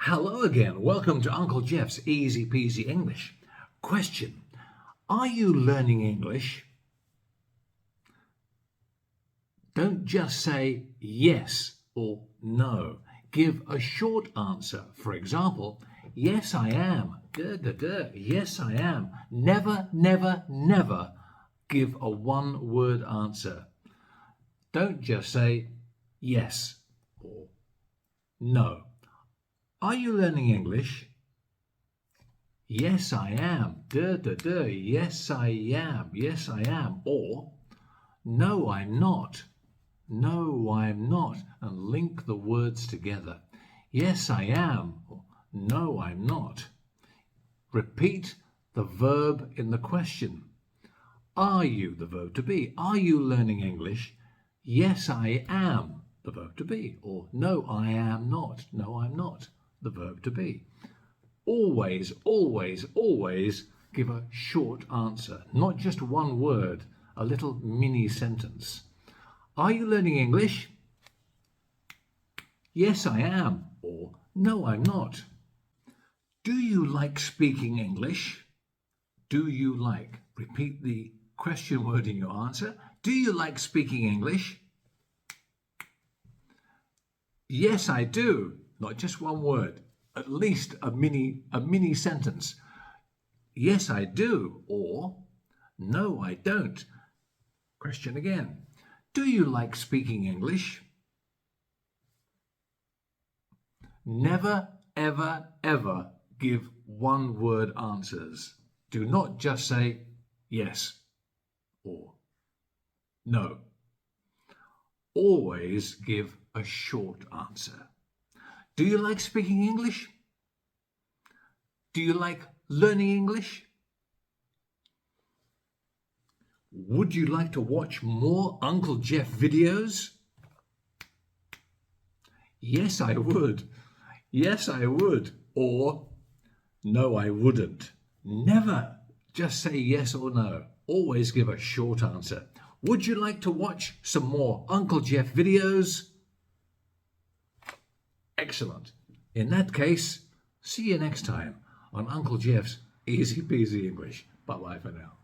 Hello again. Welcome to Uncle Geoff's Easy-Peasy English. Question: are you learning English? Don't just say yes or no. Give a short answer. For example, yes, I am. Yes, I am. Never, never, never give a one-word answer. Don't just say yes or no. Are you learning English? Yes, I am. Yes, I am. Yes, I am. Or, no, I'm not. No, I'm not. And link the words together. Yes, I am. Or, no, I'm not. Repeat the verb in the question. Are you, the verb to be? Are you learning English? Yes, I am, the verb to be. Or, no, I am not. No, I'm not, the verb to be. Always, always, always give a short answer, not just one word, a little mini sentence. Are you learning English? Yes, I am. Or, no, I'm not. Do you like speaking English? Do you like? Repeat the question word in your answer. Do you like speaking English? Yes, I do. Not just one word, at least a mini sentence. Yes, I do. Or, no, I don't. Question again. Do you like speaking English? Never, ever, ever give one-word answers. Do not just say yes or no. Always give a short answer. Do you like speaking English? Do you like learning English? Would you like to watch more Uncle Geoff videos? Yes, I would. Yes, I would. Or, no, I wouldn't. Never just say yes or no. Always give a short answer. Would you like to watch some more Uncle Geoff videos? Excellent. In that case, see you next time on Uncle Geoff's Easy-Peasy English. Bye-bye for now.